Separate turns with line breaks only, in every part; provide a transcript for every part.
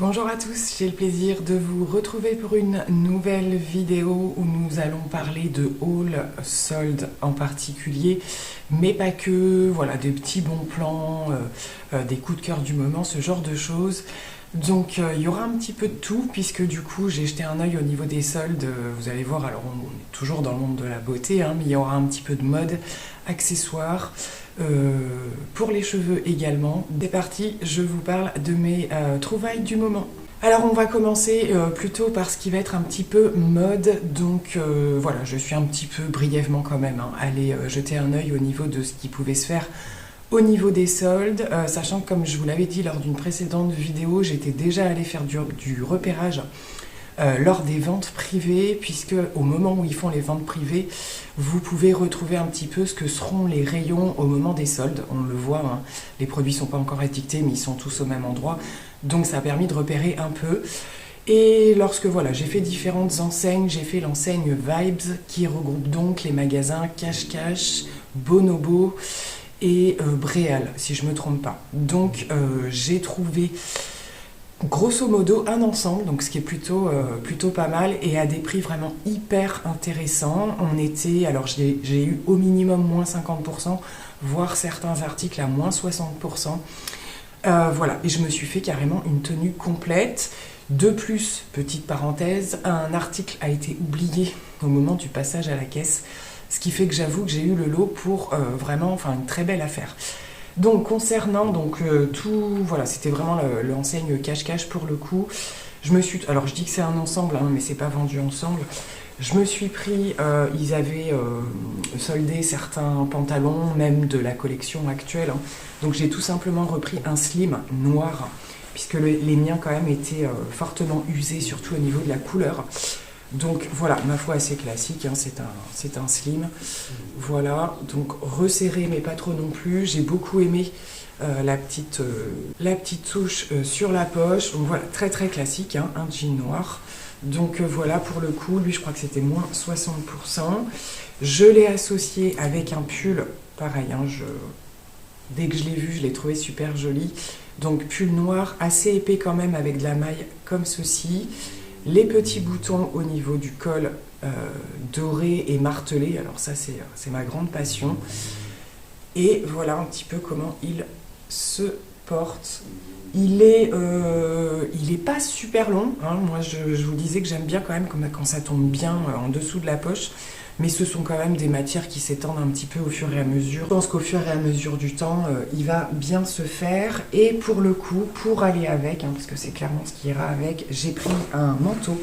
Bonjour à tous, j'ai le plaisir de vous retrouver pour une nouvelle vidéo où nous allons parler de haul soldes en particulier, mais pas que, voilà, des petits bons plans, des coups de cœur du moment, ce genre de choses. Donc il y aura un petit peu de tout puisque du coup j'ai jeté un œil au niveau des soldes, vous allez voir, alors on est toujours dans le monde de la beauté, mais il y aura un petit peu de mode, accessoires, pour les cheveux également. C'est parti, je vous parle de mes trouvailles du moment. Alors on va commencer plutôt par ce qui va être un petit peu mode, donc voilà, je suis un petit peu brièvement quand même allé jeter un œil au niveau de ce qui pouvait se faire au niveau des soldes, sachant que comme je vous l'avais dit lors d'une précédente vidéo, j'étais déjà allée faire du repérage lors des ventes privées, puisque au moment où ils font les ventes privées, vous pouvez retrouver un petit peu ce que seront les rayons au moment des soldes. On le voit, les produits ne sont pas encore étiquetés, mais ils sont tous au même endroit, donc ça a permis de repérer un peu. Et lorsque voilà, j'ai fait différentes enseignes, j'ai fait l'enseigne Vibes, qui regroupe donc les magasins Cache-Cache, Bonobo et Bréal, si je ne me trompe pas. Donc j'ai trouvé grosso modo un ensemble, donc ce qui est plutôt pas mal et à des prix vraiment hyper intéressants. On était, alors j'ai eu au minimum moins 50%, voire certains articles à moins 60%. Voilà, et je me suis fait carrément une tenue complète. De plus, petite parenthèse, un article a été oublié au moment du passage à la caisse, ce qui fait que j'avoue que j'ai eu le lot pour vraiment, enfin une très belle affaire. Donc concernant tout, voilà, c'était vraiment l'enseigne Cache-Cache pour le coup. Alors je dis que c'est un ensemble, mais c'est pas vendu ensemble. Je me suis pris, ils avaient soldé certains pantalons, même de la collection actuelle. Donc j'ai tout simplement repris un slim noir, puisque les miens quand même étaient fortement usés, surtout au niveau de la couleur. Donc voilà, ma foi assez classique, c'est un slim. Voilà, donc resserré mais pas trop non plus. J'ai beaucoup aimé la petite touche sur la poche. Donc voilà, très très classique, un jean noir. Donc voilà, pour le coup, lui je crois que c'était moins 60%. Je l'ai associé avec un pull, pareil, dès que je l'ai vu, je l'ai trouvé super joli. Donc pull noir, assez épais quand même, avec de la maille comme ceci. Les petits boutons au niveau du col dorés et martelés, alors ça c'est ma grande passion. Et voilà un petit peu comment il se porte. Il est pas super long, moi je vous disais que j'aime bien quand même quand ça tombe bien en dessous de la poche, mais ce sont quand même des matières qui s'étendent un petit peu au fur et à mesure. Je pense qu'au fur et à mesure du temps, il va bien se faire. Et pour le coup, pour aller avec, parce que c'est clairement ce qui ira avec, j'ai pris un manteau.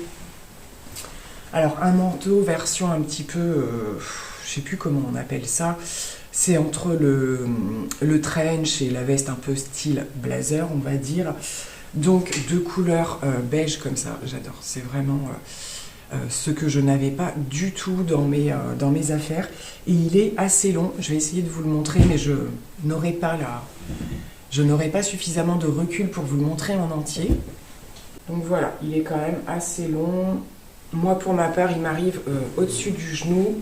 Alors un manteau version un petit peu, je sais plus comment on appelle ça, c'est entre le trench et la veste un peu style blazer, on va dire. Donc de couleur beige comme ça, j'adore, c'est vraiment ce que je n'avais pas du tout dans mes affaires. Et il est assez long, je vais essayer de vous le montrer, mais je n'aurai pas suffisamment de recul pour vous le montrer en entier. Donc voilà, il est quand même assez long. Moi pour ma part, il m'arrive au-dessus du genou,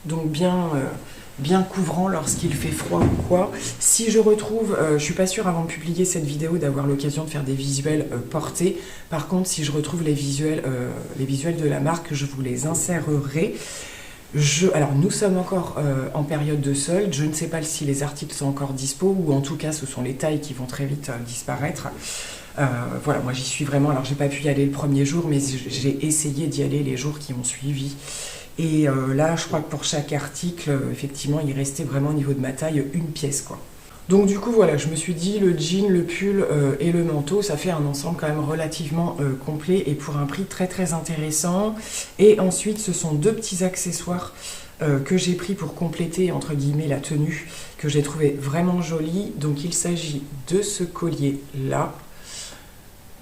donc bien couvrant lorsqu'il fait froid ou quoi. Si je retrouve, je suis pas sûre avant de publier cette vidéo d'avoir l'occasion de faire des visuels portés. Par contre, si je retrouve les visuels de la marque, je vous les insérerai. Alors nous sommes encore en période de solde, je ne sais pas si les articles sont encore dispo, ou en tout cas ce sont les tailles qui vont très vite disparaître. Voilà, moi j'y suis vraiment, alors j'ai pas pu y aller le premier jour, mais j'ai essayé d'y aller les jours qui ont suivi. Et là, je crois que pour chaque article, effectivement, il restait vraiment au niveau de ma taille une pièce, quoi. Donc du coup, voilà, je me suis dit, le jean, le pull et le manteau, ça fait un ensemble quand même relativement complet et pour un prix très très intéressant. Et ensuite, ce sont deux petits accessoires que j'ai pris pour compléter, entre guillemets, la tenue, que j'ai trouvé vraiment jolie. Donc il s'agit de ce collier-là.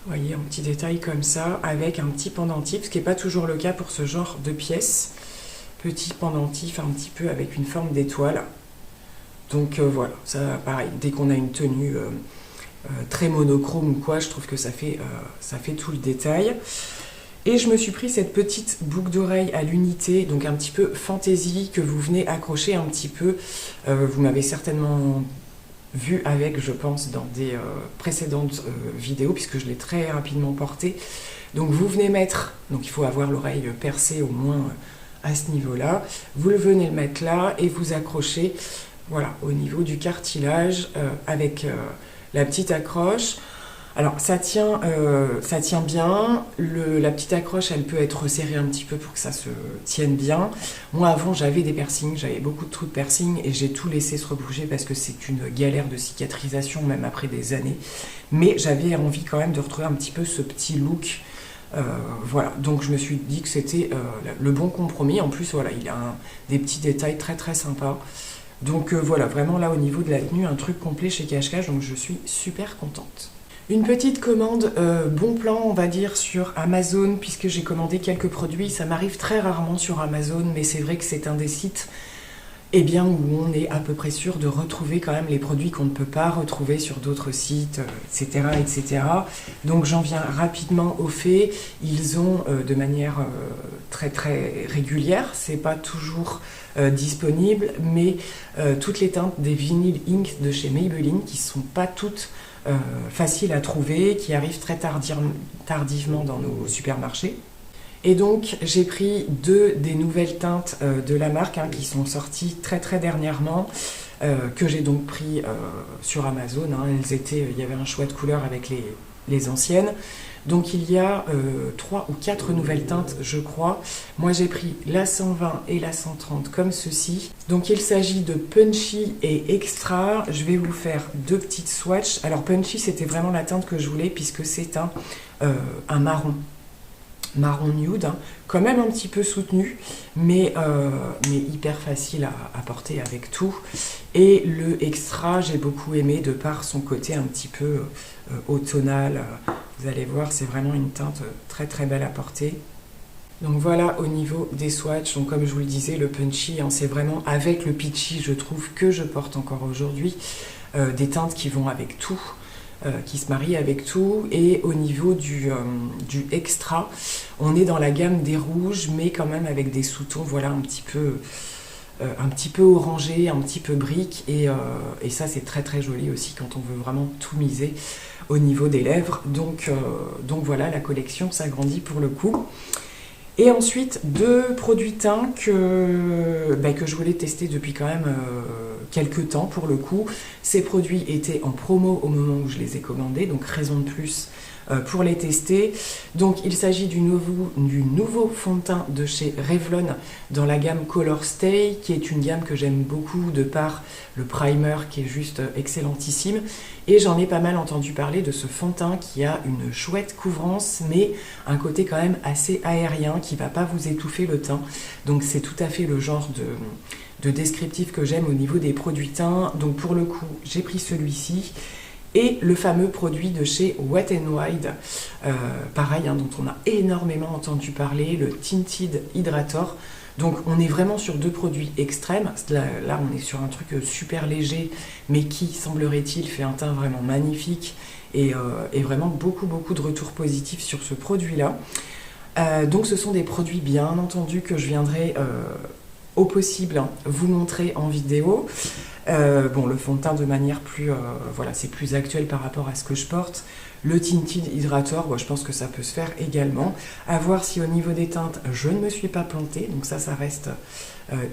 Vous voyez, un petit détail comme ça, avec un petit pendentif, ce qui n'est pas toujours le cas pour ce genre de pièces. Petit pendentif un petit peu avec une forme d'étoile. Donc voilà, ça pareil, dès qu'on a une tenue très monochrome ou quoi, je trouve que ça fait tout le détail. Et je me suis pris cette petite boucle d'oreille à l'unité, donc un petit peu fantaisie, que vous venez accrocher un petit peu. Vous m'avez certainement vu avec, je pense, dans des précédentes vidéos, puisque je l'ai très rapidement porté. Donc vous venez mettre, donc il faut avoir l'oreille percée au moins à ce niveau-là, vous venez le mettre là et vous accrochez, voilà, au niveau du cartilage avec la petite accroche. Alors ça tient bien, la petite accroche elle peut être resserrée un petit peu pour que ça se tienne bien. Moi avant j'avais des piercings, j'avais beaucoup de trous de piercing et j'ai tout laissé se rebouger parce que c'est une galère de cicatrisation même après des années. Mais j'avais envie quand même de retrouver un petit peu ce petit look. Voilà, donc je me suis dit que c'était le bon compromis. En plus voilà, il a des petits détails très très sympas. Donc voilà, vraiment là au niveau de la tenue, un truc complet chez Cache-Cache, donc je suis super contente. Une petite commande bon plan, on va dire, sur Amazon, puisque j'ai commandé quelques produits. Ça m'arrive très rarement sur Amazon, mais c'est vrai que c'est un des sites où on est à peu près sûr de retrouver quand même les produits qu'on ne peut pas retrouver sur d'autres sites, etc., etc. Donc j'en viens rapidement au fait. Ils ont de manière très très régulière, c'est pas toujours disponible, mais toutes les teintes des Vinyl Ink de chez Maybelline, qui sont pas toutes faciles à trouver, qui arrivent très tardivement dans nos supermarchés. Et donc j'ai pris deux des nouvelles teintes de la marque qui sont sorties très très dernièrement, que j'ai donc pris sur Amazon. Il y avait un choix de couleurs avec les anciennes. Donc il y a 3 ou 4 nouvelles teintes, je crois. Moi j'ai pris la 120 et la 130 comme ceci. Donc il s'agit de Punchy et Extra. Je vais vous faire deux petites swatchs. Alors Punchy, c'était vraiment la teinte que je voulais puisque c'est un marron nude, quand même un petit peu soutenu, mais hyper facile à porter avec tout. Et le Extra, j'ai beaucoup aimé de par son côté un petit peu automnal. Vous allez voir, c'est vraiment une teinte très très belle à porter. Donc voilà au niveau des swatchs. Donc comme je vous le disais, le Punchy, c'est vraiment avec le Peachy, je trouve que je porte encore aujourd'hui des teintes qui vont avec tout. Qui se marie avec tout. Et au niveau du Extra, on est dans la gamme des rouges, mais quand même avec des sous-tons, voilà, un petit peu orangé, un petit peu brique, et ça c'est très très joli aussi quand on veut vraiment tout miser au niveau des lèvres. Donc voilà, la collection s'agrandit pour le coup. Et ensuite, deux produits teints que je voulais tester depuis quand même quelques temps pour le coup. Ces produits étaient en promo au moment où je les ai commandés, donc raison de plus pour les tester. Donc il s'agit du nouveau fond de teint de chez Revlon dans la gamme Color Stay, qui est une gamme que j'aime beaucoup de par le primer qui est juste excellentissime. Et j'en ai pas mal entendu parler de ce fond de teint qui a une chouette couvrance, mais un côté quand même assez aérien qui va pas vous étouffer le teint. Donc c'est tout à fait le genre de descriptif que j'aime au niveau des produits teints. Donc pour le coup, j'ai pris celui-ci. Et le fameux produit de chez Wet n Wild, pareil, dont on a énormément entendu parler, le Tinted Hydrator. Donc on est vraiment sur deux produits extrêmes. Là on est sur un truc super léger, mais qui, semblerait-il, fait un teint vraiment magnifique. Et vraiment beaucoup de retours positifs sur ce produit-là. Donc ce sont des produits bien entendu que je viendrai au possible vous montrer en vidéo. Le fond de teint de manière plus, c'est plus actuel par rapport à ce que je porte. Le Tinted Hydrator, je pense que ça peut se faire également. À voir si au niveau des teintes, je ne me suis pas plantée. Donc ça reste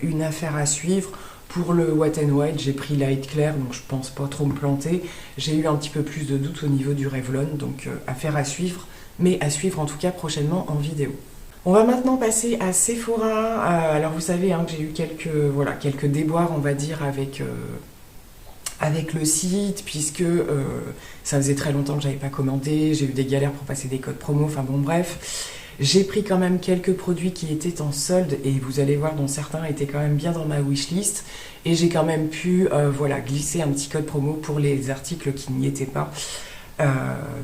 une affaire à suivre. Pour le Wet n Wild, j'ai pris Light Clair, donc je pense pas trop me planter. J'ai eu un petit peu plus de doute au niveau du Revlon, donc affaire à suivre. Mais à suivre en tout cas prochainement en vidéo. On va maintenant passer à Sephora. Alors vous savez que j'ai eu quelques déboires, on va dire, avec le site, puisque ça faisait très longtemps que j'avais pas commandé, j'ai eu des galères pour passer des codes promo, enfin bon bref. J'ai pris quand même quelques produits qui étaient en solde, et vous allez voir dont certains étaient quand même bien dans ma wishlist, et j'ai quand même pu glisser un petit code promo pour les articles qui n'y étaient pas.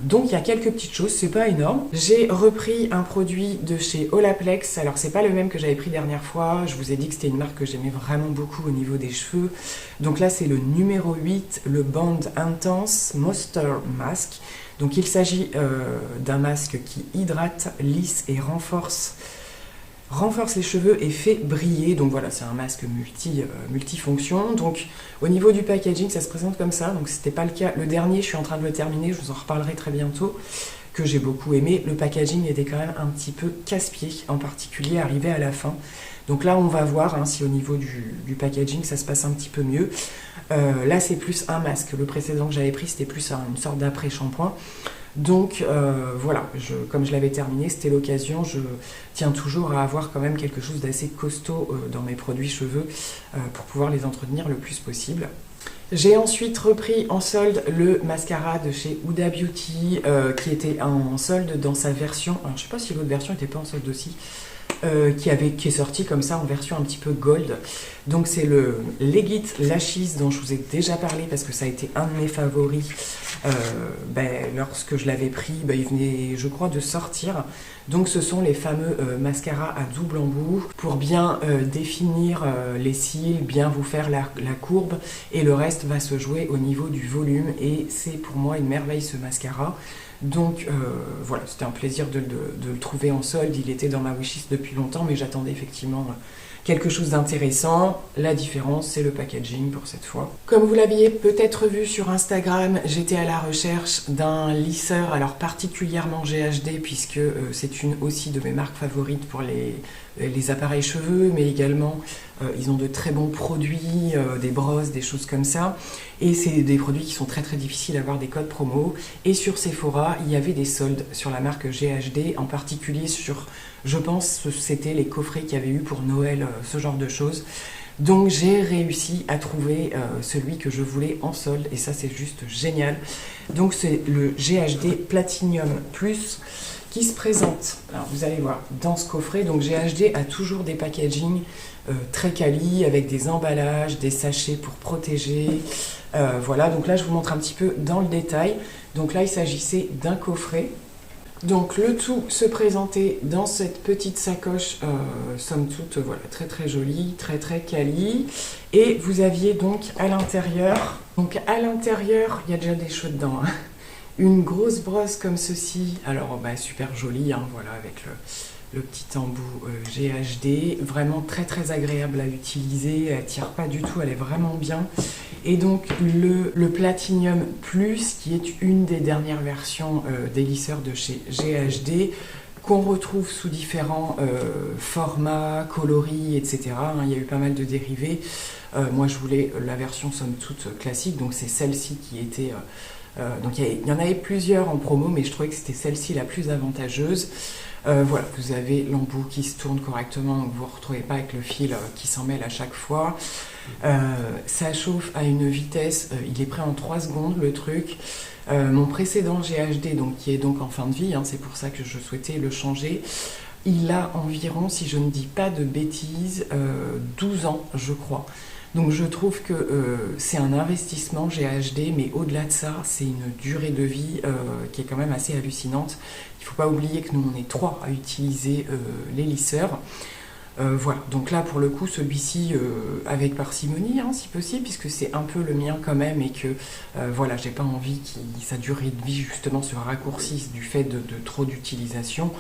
Donc il y a quelques petites choses, c'est pas énorme. J'ai repris un produit de chez Olaplex. Alors c'est pas le même que j'avais pris dernière fois. Je vous ai dit que c'était une marque que j'aimais vraiment beaucoup au niveau des cheveux. Donc là c'est le numéro 8, le Band Intense Moisture Mask. Donc il s'agit d'un masque qui hydrate, lisse et renforce renforce les cheveux et fait briller. Donc voilà, c'est un masque multifonction. Donc au niveau du packaging, ça se présente comme ça. Donc c'était pas le cas. Le dernier, je suis en train de le terminer, je vous en reparlerai très bientôt, que j'ai beaucoup aimé. Le packaging était quand même un petit peu casse-pied, en particulier arrivé à la fin. Donc là, on va voir hein, si au niveau du packaging, ça se passe un petit peu mieux. Là, c'est plus un masque. Le précédent que j'avais pris, c'était plus une sorte d'après-shampoing. Donc voilà, comme je l'avais terminé, c'était l'occasion. Je tiens toujours à avoir quand même quelque chose d'assez costaud dans mes produits cheveux pour pouvoir les entretenir le plus possible. J'ai ensuite repris en solde le mascara de chez Huda Beauty qui était en solde dans sa version, alors je sais pas si l'autre version n'était pas en solde aussi, qui est sorti comme ça en version un petit peu gold. Donc c'est le Legit Lashes dont je vous ai déjà parlé parce que ça a été un de mes favoris. Lorsque je l'avais pris, il venait je crois de sortir. Donc ce sont les fameux mascaras à double embout pour bien définir les cils, bien vous faire la courbe, et le reste va se jouer au niveau du volume, et c'est pour moi une merveille ce mascara. Donc voilà, c'était un plaisir de le trouver en solde. Il était dans ma wishlist depuis longtemps, mais j'attendais effectivement quelque chose d'intéressant. La différence, c'est le packaging pour cette fois. Comme vous l'aviez peut-être vu sur Instagram, j'étais à la recherche d'un lisseur, alors particulièrement GHD, puisque c'est une aussi de mes marques favorites pour les appareils cheveux, mais également ils ont de très bons produits, des brosses, des choses comme ça. Et c'est des produits qui sont très très difficiles à avoir des codes promo. Et sur Sephora, il y avait des soldes sur la marque GHD, en particulier sur, je pense, c'était les coffrets qu'il y avait eu pour Noël, ce genre de choses. Donc j'ai réussi à trouver celui que je voulais en solde, et ça c'est juste génial. Donc c'est le GHD Platinum Plus qui se présente, alors vous allez voir, dans ce coffret. Donc GHD a toujours des packaging très quali, avec des emballages, des sachets pour protéger. Voilà, donc là je vous montre un petit peu dans le détail. Donc là il s'agissait d'un coffret. Donc le tout se présentait dans cette petite sacoche, somme toute, voilà, très très jolie, très très quali. Et vous aviez donc à l'intérieur, il y a déjà des choses dedans, hein. Une grosse brosse comme ceci, alors super jolie, hein, voilà, avec le petit embout GHD, vraiment très très agréable à utiliser, elle tire pas du tout, elle est vraiment bien. Et donc le Platinum Plus, qui est une des dernières versions des lisseurs de chez GHD, qu'on retrouve sous différents formats, coloris, etc. Il y a eu pas mal de dérivés. Moi je voulais la version somme toute classique, donc c'est celle-ci qui était... donc il y en avait plusieurs en promo, mais je trouvais que c'était celle-ci la plus avantageuse. Voilà, vous avez l'embout qui se tourne correctement, donc vous ne vous retrouvez pas avec le fil qui s'en mêle à chaque fois. Ça chauffe à une vitesse, il est prêt en 3 secondes le truc. Mon précédent GHD, donc, qui est donc en fin de vie, hein, c'est pour ça que je souhaitais le changer, il a environ, si je ne dis pas de bêtises, 12 ans je crois. Donc je trouve que c'est un investissement GHD, mais au-delà de ça, c'est une durée de vie qui est quand même assez hallucinante. Il ne faut pas oublier que nous, on est 3 à utiliser les lisseurs. Voilà, donc là pour le coup, celui-ci avec parcimonie, hein, si possible, puisque c'est un peu le mien quand même, et que voilà, j'ai pas envie que sa durée de vie justement se raccourcisse du fait de trop d'utilisation.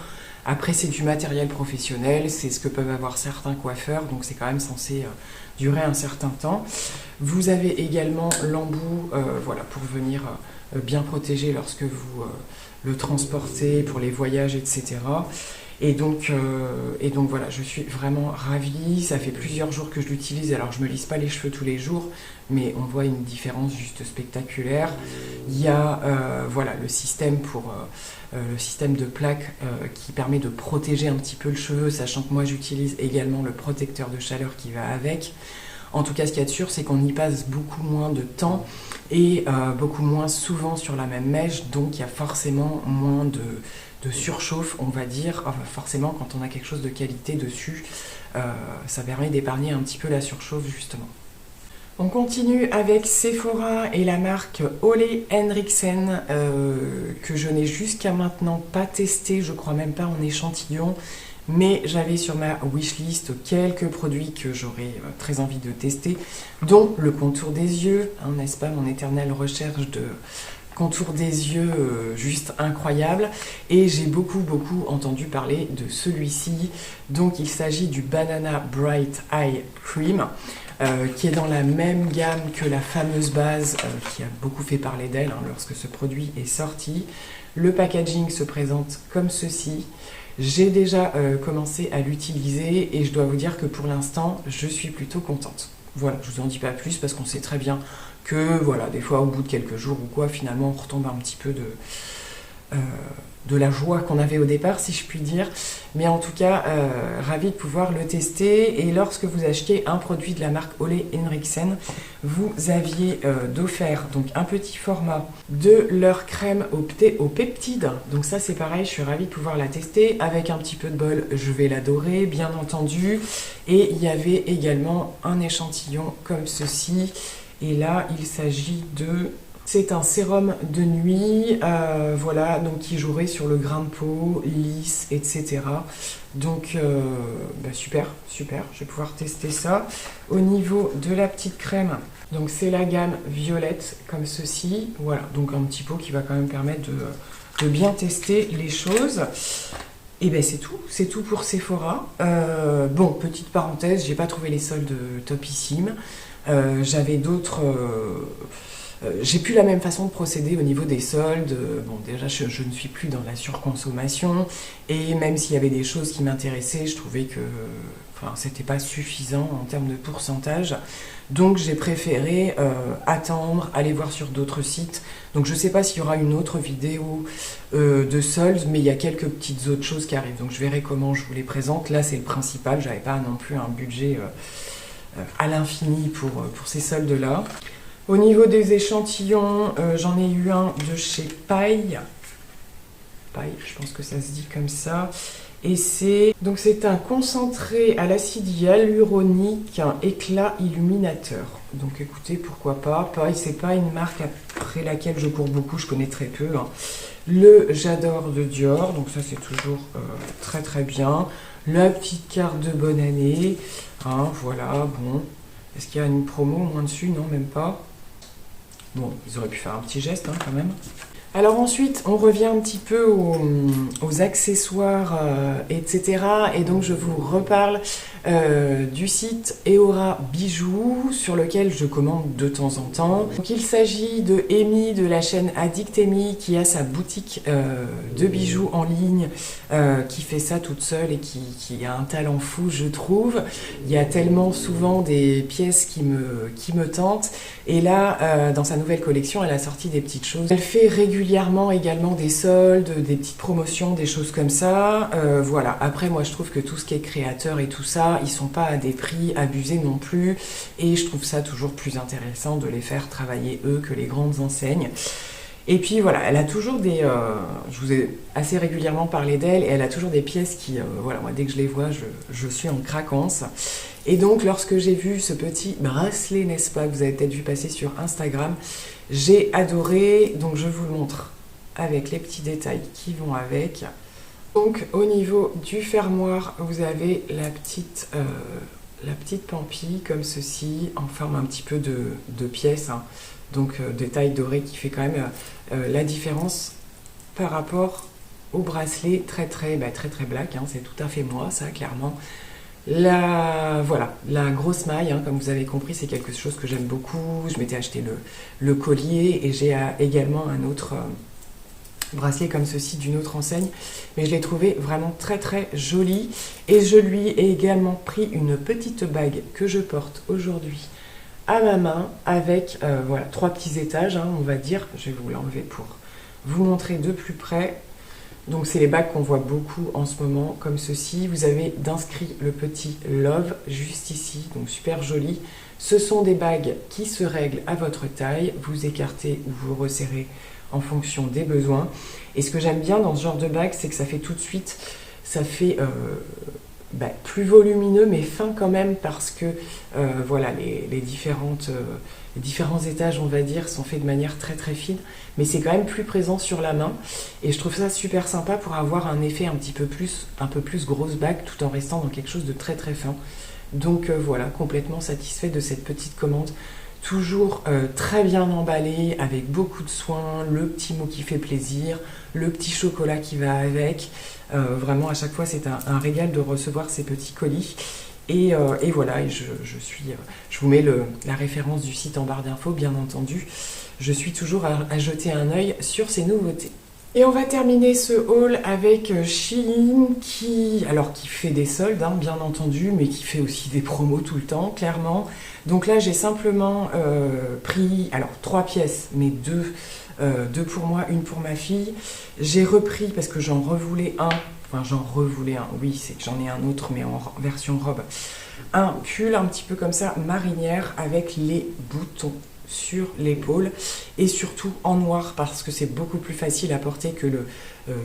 Après, c'est du matériel professionnel, c'est ce que peuvent avoir certains coiffeurs, donc c'est quand même censé durer un certain temps. Vous avez également l'embout, voilà, pour venir bien protéger lorsque vous le transportez, pour les voyages, etc. Et donc voilà, je suis vraiment ravie. Ça fait plusieurs jours que je l'utilise. Alors je me lisse pas les cheveux tous les jours, mais on voit une différence juste spectaculaire. Il y a voilà, le système le système de plaques qui permet de protéger un petit peu le cheveu, sachant que moi j'utilise également le protecteur de chaleur qui va avec. En tout cas, ce qu'il y a de sûr, c'est qu'on y passe beaucoup moins de temps et beaucoup moins souvent sur la même mèche, donc il y a forcément moins de surchauffe, on va dire. Enfin, forcément, quand on a quelque chose de qualité dessus, ça permet d'épargner un petit peu la surchauffe, justement. On continue avec Sephora et la marque Ole Henriksen, que je n'ai jusqu'à maintenant pas testé, je crois même pas en échantillon, mais j'avais sur ma wishlist quelques produits que j'aurais très envie de tester, dont le contour des yeux, hein, n'est-ce pas, mon éternelle recherche de contour des yeux juste incroyable. Et j'ai beaucoup entendu parler de celui-ci. Donc il s'agit du Banana Bright Eye Cream, qui est dans la même gamme que la fameuse base qui a beaucoup fait parler d'elle lorsque ce produit est sorti. Le packaging se présente comme ceci. J'ai déjà commencé à l'utiliser et je dois vous dire que pour l'instant, je suis plutôt contente. Voilà, je vous en dis pas plus parce qu'on sait très bien que voilà, des fois au bout de quelques jours ou quoi, finalement on retombe un petit peu de la joie qu'on avait au départ, si je puis dire. Mais en tout cas, ravi de pouvoir le tester. Et lorsque vous achetiez un produit de la marque Ole Henriksen, vous aviez d'offert donc un petit format de leur crème au peptides. Donc ça c'est pareil, je suis ravie de pouvoir la tester. Avec un petit peu de bol, je vais l'adorer, bien entendu. Et il y avait également un échantillon comme ceci. Et là, il s'agit de... C'est un sérum de nuit, voilà, donc qui jouerait sur le grain de peau, lisse, etc. Donc, super, je vais pouvoir tester ça. Au niveau de la petite crème, donc c'est la gamme violette, comme ceci. Voilà, donc un petit pot qui va quand même permettre de bien tester les choses. Et ben c'est tout pour Sephora. Bon, petite parenthèse, j'ai pas trouvé les soldes topissimes. J'avais d'autres... j'ai plus la même façon de procéder au niveau des soldes. Bon, déjà, je ne suis plus dans la surconsommation. Et même s'il y avait des choses qui m'intéressaient, je trouvais que c'était pas suffisant en termes de pourcentage. Donc, j'ai préféré attendre, aller voir sur d'autres sites. Donc, je sais pas s'il y aura une autre vidéo de soldes, mais il y a quelques petites autres choses qui arrivent. Donc, je verrai comment je vous les présente. Là, c'est le principal. J'avais pas non plus un budget à l'infini pour ces soldes-là. Au niveau des échantillons, j'en ai eu un de chez Paille. Paille, je pense que ça se dit comme ça. Et c'est un concentré à l'acide hyaluronique, un éclat illuminateur. Donc écoutez, pourquoi pas. Paille, c'est pas une marque après laquelle je cours beaucoup, je connais très peu. Le J'adore de Dior, donc ça c'est toujours très bien. La petite carte de bonne année. Voilà, bon. Est-ce qu'il y a une promo au moins dessus? Non, même pas. Bon, ils auraient pu faire un petit geste quand même. Alors ensuite, on revient un petit peu aux accessoires, etc. Et donc je vous reparle du site Eora Bijoux, sur lequel je commande de temps en temps. Donc il s'agit de Amy de la chaîne Addict Amy, qui a sa boutique de bijoux en ligne, qui fait ça toute seule et qui a un talent fou, je trouve. Il y a tellement souvent des pièces qui me tentent. Et là, dans sa nouvelle collection, elle a sorti des petites choses. Elle fait régulièrement également des soldes, des petites promotions, des choses comme ça. Voilà. Après, moi, je trouve que tout ce qui est créateur et tout ça, ils sont pas à des prix abusés non plus. Et je trouve ça toujours plus intéressant de les faire travailler eux que les grandes enseignes. Et puis voilà, elle a toujours des... je vous ai assez régulièrement parlé d'elle, et elle a toujours des pièces qui... voilà, moi, dès que je les vois, je suis en craquance. Et donc, lorsque j'ai vu ce petit bracelet, n'est-ce pas, que vous avez peut-être vu passer sur Instagram, j'ai adoré. Donc, je vous le montre avec les petits détails qui vont avec. Donc, au niveau du fermoir, vous avez la petite pampille, comme ceci, en forme un petit peu de pièce. Donc, détail doré qui fait quand même la différence par rapport au bracelet très black. C'est tout à fait moi, ça, clairement. Voilà, la grosse maille, comme vous avez compris, c'est quelque chose que j'aime beaucoup. Je m'étais acheté le collier, et j'ai également un autre bracelet comme ceci d'une autre enseigne, mais je l'ai trouvé vraiment très joli. Et je lui ai également pris une petite bague que je porte aujourd'hui à ma main avec voilà, 3 petits étages, on va dire. Je vais vous l'enlever pour vous montrer de plus près. Donc c'est les bagues qu'on voit beaucoup en ce moment, comme ceci. Vous avez d'inscrit le petit Love juste ici, donc super joli. Ce sont des bagues qui se règlent à votre taille. Vous écartez ou vous resserrez en fonction des besoins. Et ce que j'aime bien dans ce genre de bague, c'est que ça fait tout de suite, ça fait plus volumineux mais fin quand même, parce que voilà, les différents étages, on va dire, sont faits de manière très fine, mais c'est quand même plus présent sur la main, et je trouve ça super sympa pour avoir un effet un peu plus grosse bague, tout en restant dans quelque chose de très fin. Donc voilà, complètement satisfait de cette petite commande Toujours très bien emballé, avec beaucoup de soin, le petit mot qui fait plaisir, le petit chocolat qui va avec. Vraiment, à chaque fois, c'est un régal de recevoir ces petits colis. Et voilà, et je vous mets la référence du site en barre d'infos, bien entendu. Je suis toujours à jeter un œil sur ces nouveautés. Et on va terminer ce haul avec Shein qui fait des soldes, hein, bien entendu, mais qui fait aussi des promos tout le temps, clairement. Donc là, j'ai simplement pris, 3 pièces, mais deux pour moi, une pour ma fille. J'ai repris, parce que j'en revoulais un, oui, c'est que j'en ai un autre, mais en version robe. Un pull un petit peu comme ça, marinière, avec les boutons sur l'épaule et surtout en noir parce que c'est beaucoup plus facile à porter que le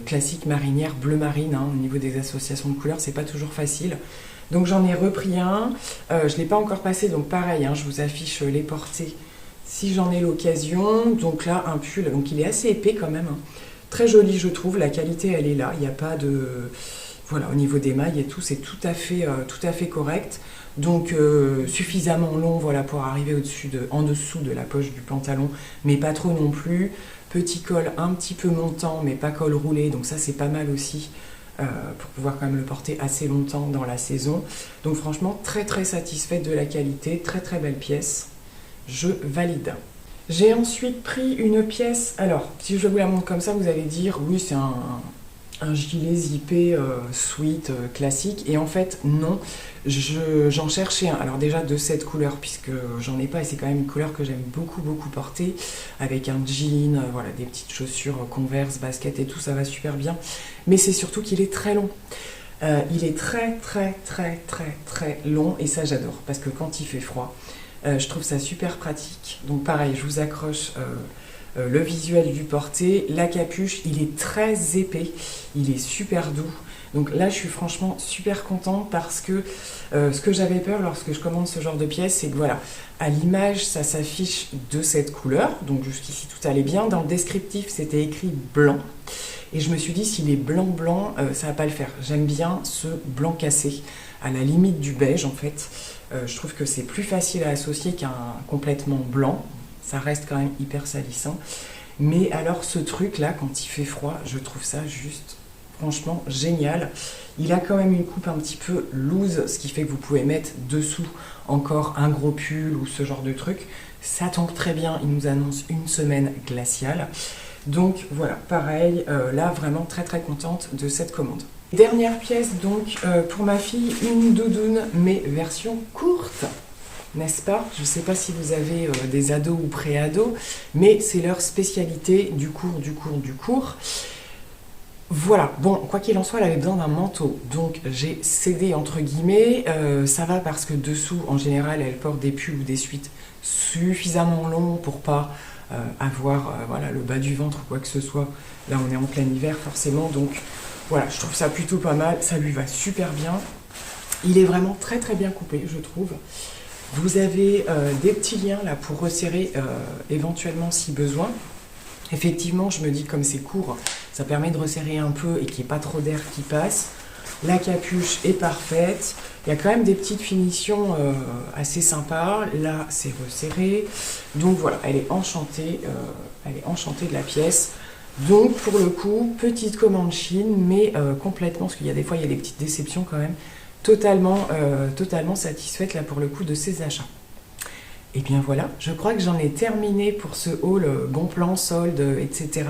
classique marinière bleu marine, hein. Au niveau des associations de couleurs, c'est pas toujours facile. Donc j'en ai repris un, je l'ai pas encore passé, donc pareil, hein, je vous affiche les portées si j'en ai l'occasion. Donc là, un pull, donc il est assez épais quand même, hein. Très joli, je trouve, la qualité elle est là, il n'y a pas de... Voilà, au niveau des mailles et tout, c'est tout à fait correct. Donc suffisamment long, voilà, pour arriver en dessous de la poche du pantalon, mais pas trop non plus. Petit col un petit peu montant, mais pas col roulé, donc ça c'est pas mal aussi pour pouvoir quand même le porter assez longtemps dans la saison. Donc franchement, très satisfaite de la qualité, très belle pièce. Je valide. J'ai ensuite pris une pièce, alors si je vous la montre comme ça, vous allez dire oui, c'est un gilet zippé sweat classique, et en fait non, j'en cherchais un, alors déjà de cette couleur puisque j'en ai pas, et c'est quand même une couleur que j'aime beaucoup porter, avec un jean, voilà, des petites chaussures Converse, basket et tout, ça va super bien, mais c'est surtout qu'il est très long. Il est très long, et ça j'adore, parce que quand il fait froid, je trouve ça super pratique. Donc pareil, je vous accroche le visuel du porté, la capuche, il est très épais, il est super doux. Donc là, je suis franchement super contente parce que ce que j'avais peur lorsque je commande ce genre de pièce, c'est que voilà, à l'image, ça s'affiche de cette couleur. Donc jusqu'ici, tout allait bien. Dans le descriptif, c'était écrit blanc. Et je me suis dit, s'il est blanc, ça va pas le faire. J'aime bien ce blanc cassé, à la limite du beige en fait. Je trouve que c'est plus facile à associer qu'un complètement blanc. Ça reste quand même hyper salissant. Mais alors ce truc là, quand il fait froid, je trouve ça juste franchement génial. Il a quand même une coupe un petit peu loose, ce qui fait que vous pouvez mettre dessous encore un gros pull ou ce genre de truc. Ça tombe très bien, il nous annonce une semaine glaciale. Donc voilà, pareil, là vraiment très contente de cette commande. Dernière pièce donc pour ma fille, une doudoune mais version courte. N'est-ce pas? Je ne sais pas si vous avez des ados ou pré-ados, mais c'est leur spécialité du cours. Voilà, bon, quoi qu'il en soit, elle avait besoin d'un manteau, donc j'ai cédé entre guillemets. Ça va parce que dessous, en général, elle porte des pulls ou des sweats suffisamment longs pour pas avoir voilà, le bas du ventre ou quoi que ce soit. Là, on est en plein hiver forcément, donc voilà, je trouve ça plutôt pas mal. Ça lui va super bien. Il est vraiment très bien coupé, je trouve. Vous avez des petits liens là pour resserrer éventuellement si besoin. Effectivement, je me dis comme c'est court, ça permet de resserrer un peu et qu'il n'y ait pas trop d'air qui passe. La capuche est parfaite. Il y a quand même des petites finitions assez sympas. Là, c'est resserré. Donc voilà, elle est enchantée de la pièce. Donc pour le coup, petite commande Chine, mais complètement, parce qu'il y a des fois, il y a des petites déceptions quand même. Totalement satisfaite là pour le coup de ces achats. Et bien voilà, je crois que j'en ai terminé pour ce haul bon plan, solde, etc.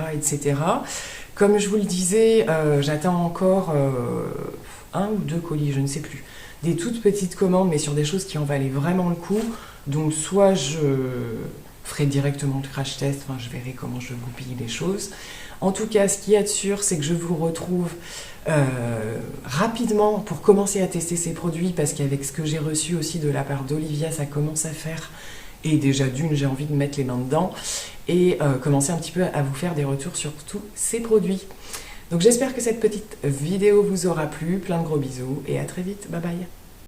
Comme je vous le disais, j'attends encore un ou deux colis, je ne sais plus. Des toutes petites commandes, mais sur des choses qui en valaient vraiment le coup. Donc soit je ferai directement le crash test, enfin, je verrai comment je goupille les choses. En tout cas, ce qu'il y a de sûr, c'est que je vous retrouve rapidement pour commencer à tester ces produits, parce qu'avec ce que j'ai reçu aussi de la part d'Olivia, ça commence à faire, et déjà d'une, j'ai envie de mettre les mains dedans, et commencer un petit peu à vous faire des retours sur tous ces produits. Donc j'espère que cette petite vidéo vous aura plu, plein de gros bisous, et à très vite, bye bye.